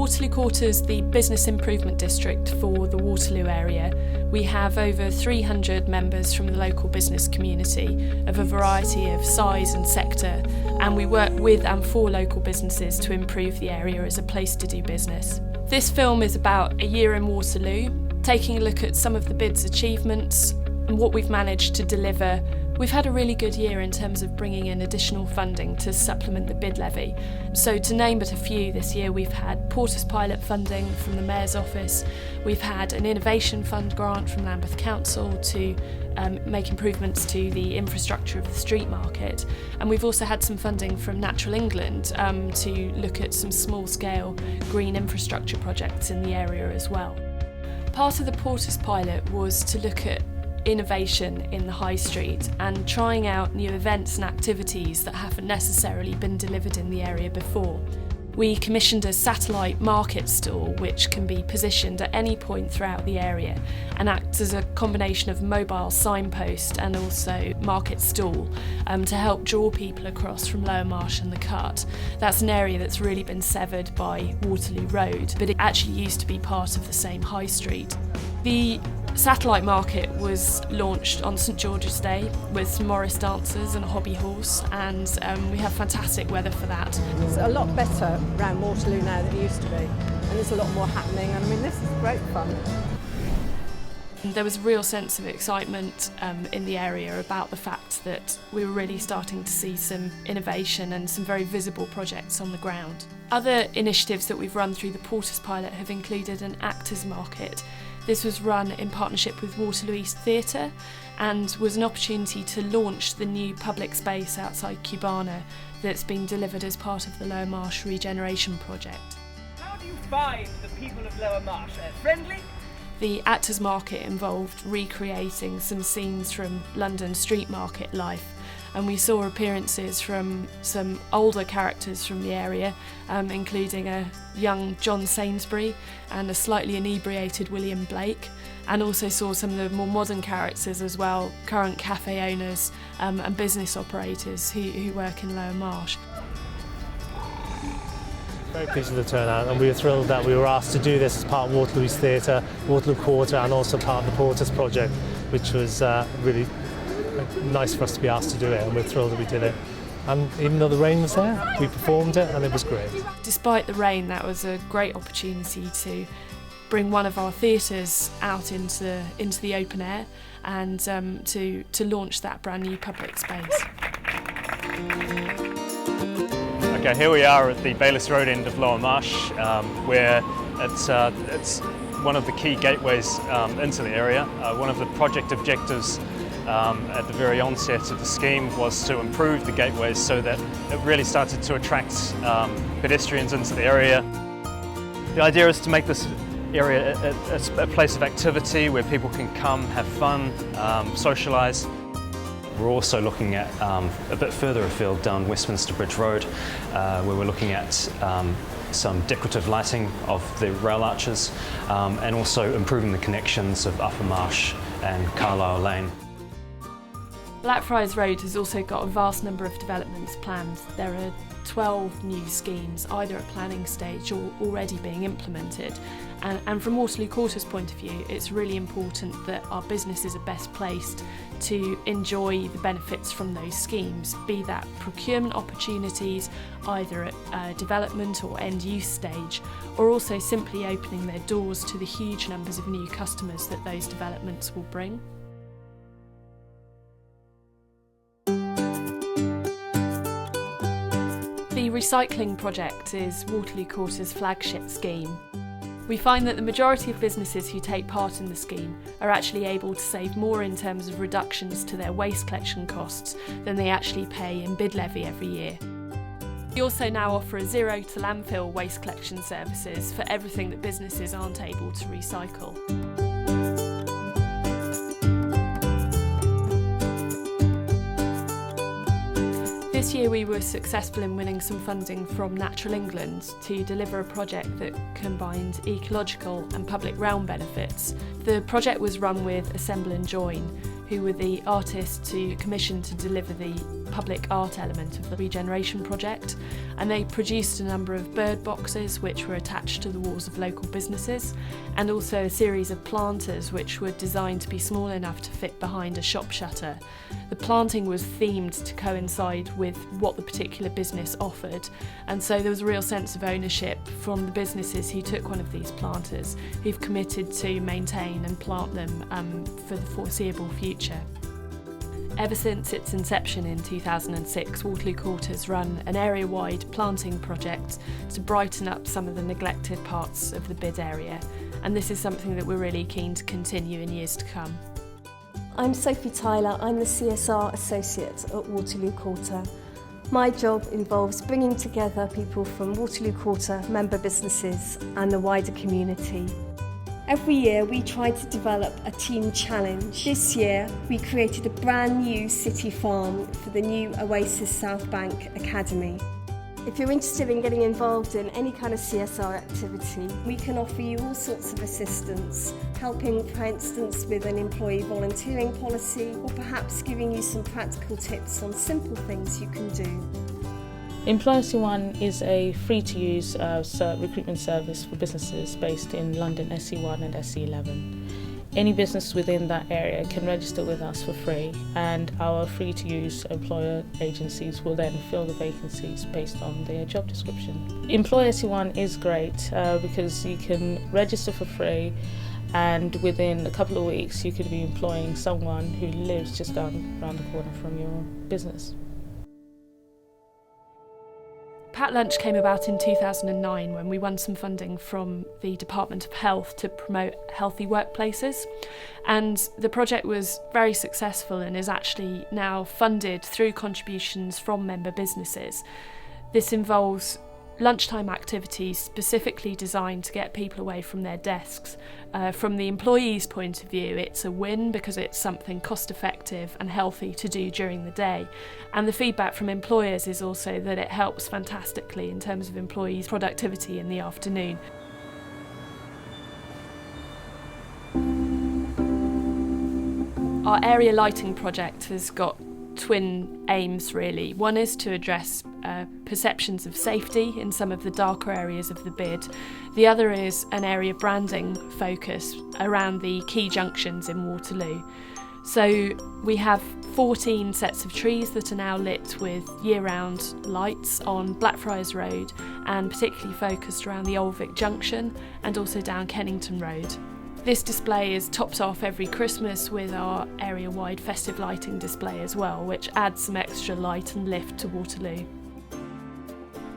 Waterloo Quarter is the business improvement district for the Waterloo area. We have over 300 members from the local business community of a variety of size and sector, and we work with and for local businesses to improve the area as a place to do business. This film is about a year in Waterloo, taking a look at some of the BID's achievements and what we've managed to deliver. We've had a really good year in terms of bringing in additional funding to supplement the BID levy. So to name but a few, this year we've had Porter's Pilot funding from the Mayor's Office, we've had an Innovation Fund grant from Lambeth Council to make improvements to the infrastructure of the street market, and we've also had some funding from Natural England to look at some small-scale green infrastructure projects in the area as well. Part of the Porter's Pilot was to look at innovation in the high street and trying out new events and activities that haven't necessarily been delivered in the area before. We commissioned a satellite market stall which can be positioned at any point throughout the area and acts as a combination of mobile signpost and also market stall to help draw people across from Lower Marsh and the Cut. That's an area that's really been severed by Waterloo Road, but it actually used to be part of the same high street. The satellite market was launched on St George's Day with some Morris dancers and a hobby horse, and we have fantastic weather for that. It's a lot better around Waterloo now than it used to be, and there's a lot more happening, and I mean this is great fun. There was a real sense of excitement in the area about the fact that we were really starting to see some innovation and some very visible projects on the ground. Other initiatives that we've run through the Porter's Pilot have included an actors market. This was run in partnership with Waterloo East Theatre and was an opportunity to launch the new public space outside Cubana that's been delivered as part of the Lower Marsh regeneration project. How do you find the people of Lower Marsh? Friendly? The actors market involved recreating some scenes from London street market life, and we saw appearances from some older characters from the area, including a young John Sainsbury and a slightly inebriated William Blake, and also saw some of the more modern characters as well, current cafe owners and business operators who work in Lower Marsh. Very pleased with the turnout, and we were thrilled that we were asked to do this as part of Waterloo East Theatre, Waterloo Quarter, and also part of the Porter's project, which was really nice for us to be asked to do it, and we're thrilled that we did it. And even though the rain was there, we performed it and it was great. Despite the rain, that was a great opportunity to bring one of our theatres out into the open air and to launch that brand new public space. Okay, here we are at the Bayliss Road end of Lower Marsh, where it's one of the key gateways into the area. One of the project objectives at the very onset of the scheme was to improve the gateways so that it really started to attract pedestrians into the area. The idea is to make this area a place of activity where people can come, have fun, socialise. We're also looking at a bit further afield down Westminster Bridge Road, where we're looking at some decorative lighting of the rail arches and also improving the connections of Upper Marsh and Carlisle Lane. Blackfriars Road has also got a vast number of developments planned. There are 12 new schemes, either at planning stage or already being implemented. And from Waterloo Quarter's point of view, it's really important that our businesses are best placed to enjoy the benefits from those schemes, be that procurement opportunities, either at development or end-use stage, or also simply opening their doors to the huge numbers of new customers that those developments will bring. The recycling project is Waterloo Quarter's flagship scheme. We find that the majority of businesses who take part in the scheme are actually able to save more in terms of reductions to their waste collection costs than they actually pay in bid levy every year. We also now offer a zero to landfill waste collection services for everything that businesses aren't able to recycle. This year we were successful in winning some funding from Natural England to deliver a project that combined ecological and public realm benefits. The project was run with Assemble and Join, who were the artists to commission to deliver the public art element of the regeneration project, and they produced a number of bird boxes which were attached to the walls of local businesses, and also a series of planters which were designed to be small enough to fit behind a shop shutter. The planting was themed to coincide with what the particular business offered, and so there was a real sense of ownership from the businesses who took one of these planters, who've committed to maintain and plant them for the foreseeable future. Ever since its inception in 2006, Waterloo Quarter's run an area-wide planting project to brighten up some of the neglected parts of the BID area, and this is something that we're really keen to continue in years to come. I'm Sophie Tyler, I'm the CSR Associate at Waterloo Quarter. My job involves bringing together people from Waterloo Quarter, member businesses and the wider community. Every year we try to develop a team challenge. This year we created a brand new city farm for the new Oasis South Bank Academy. If you're interested in getting involved in any kind of CSR activity, we can offer you all sorts of assistance, helping for instance with an employee volunteering policy, or perhaps giving you some practical tips on simple things you can do. Employer SE1 is a free-to-use recruitment service for businesses based in London SE1 and SE11. Any business within that area can register with us for free, and our free-to-use employer agencies will then fill the vacancies based on their job description. Employer SE1 is great because you can register for free, and within a couple of weeks you could be employing someone who lives just around the corner from your business. Pat Lunch came about in 2009 when we won some funding from the Department of Health to promote healthy workplaces, and the project was very successful and is actually now funded through contributions from member businesses. This involves lunchtime activities specifically designed to get people away from their desks. From the employee's point of view, it's a win because it's something cost effective and healthy to do during the day, and the feedback from employers is also that it helps fantastically in terms of employees' productivity in the afternoon. Our area lighting project has got twin aims really. One is to address perceptions of safety in some of the darker areas of the BID. The other is an area branding focus around the key junctions in Waterloo. So we have 14 sets of trees that are now lit with year-round lights on Blackfriars Road, and particularly focused around the Old Vic Junction and also down Kennington Road. This display is topped off every Christmas with our area-wide festive lighting display as well, which adds some extra light and lift to Waterloo.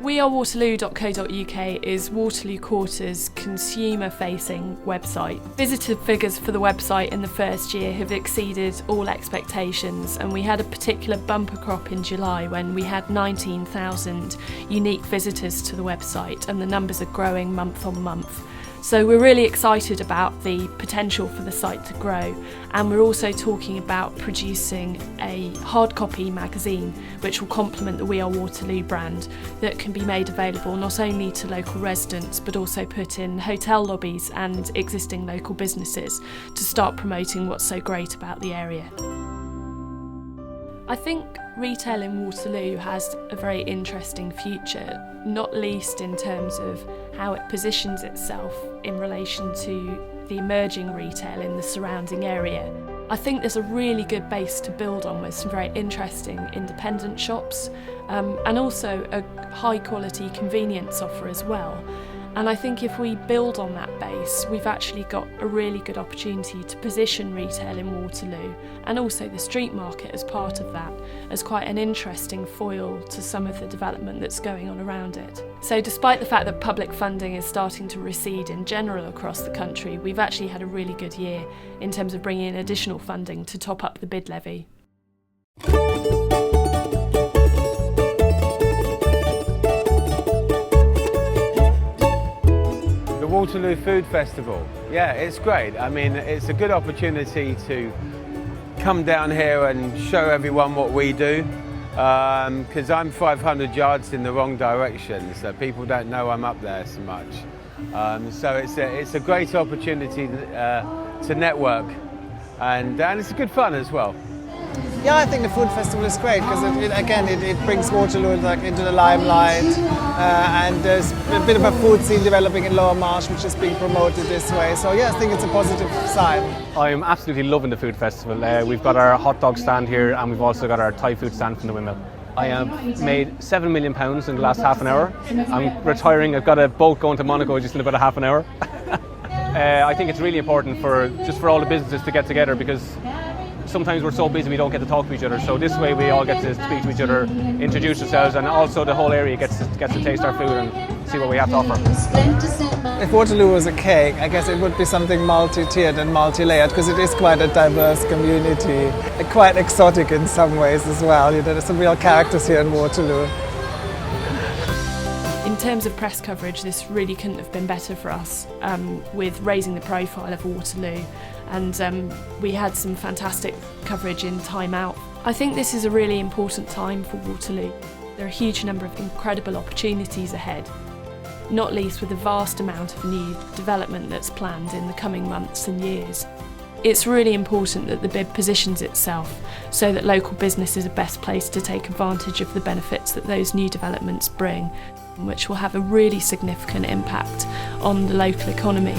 wearewaterloo.co.uk is Waterloo Quarter's consumer-facing website. Visitor figures for the website in the first year have exceeded all expectations, and we had a particular bumper crop in July when we had 19,000 unique visitors to the website, and the numbers are growing month on month. So we're really excited about the potential for the site to grow, and we're also talking about producing a hard copy magazine which will complement the We Are Waterloo brand, that can be made available not only to local residents but also put in hotel lobbies and existing local businesses to start promoting what's so great about the area. I think retail in Waterloo has a very interesting future, not least in terms of how it positions itself in relation to the emerging retail in the surrounding area. I think there's a really good base to build on with some very interesting independent shops, and also a high quality convenience offer as well. And I think if we build on that base, we've actually got a really good opportunity to position retail in Waterloo, and also the street market as part of that, as quite an interesting foil to some of the development that's going on around it. So despite the fact that public funding is starting to recede in general across the country, we've actually had a really good year in terms of bringing in additional funding to top up the BID levy. Waterloo Food Festival. Yeah, it's great. I mean, it's a good opportunity to come down here and show everyone what we do, because I'm 500 yards in the wrong direction, so people don't know I'm up there so much. So it's a great opportunity to network, and it's good fun as well. Yeah, I think the food festival is great because it brings Waterloo into the limelight, and there's a bit of a food scene developing in Lower Marsh which is being promoted this way. So yeah, I think it's a positive sign. I'm absolutely loving the food festival. We've got our hot dog stand here and we've also got our Thai food stand from the windmill. I have made £7 million in the last half an hour. I'm retiring. I've got a boat going to Monaco just in about a half an hour. I think it's really important for all the businesses to get together because sometimes we're so busy we don't get to talk to each other. So this way we all get to speak to each other, introduce ourselves, and also the whole area gets to taste our food and see what we have to offer. If Waterloo was a cake, I guess it would be something multi-tiered and multi-layered because it is quite a diverse community, quite exotic in some ways as well. You know, there's some real characters here in Waterloo. In terms of press coverage, this really couldn't have been better for us with raising the profile of Waterloo, and we had some fantastic coverage in Time Out. I think this is a really important time for Waterloo. There are a huge number of incredible opportunities ahead, not least with the vast amount of new development that's planned in the coming months and years. It's really important that the BID positions itself so that local businesses are best placed to take advantage of the benefits that those new developments bring, which will have a really significant impact on the local economy.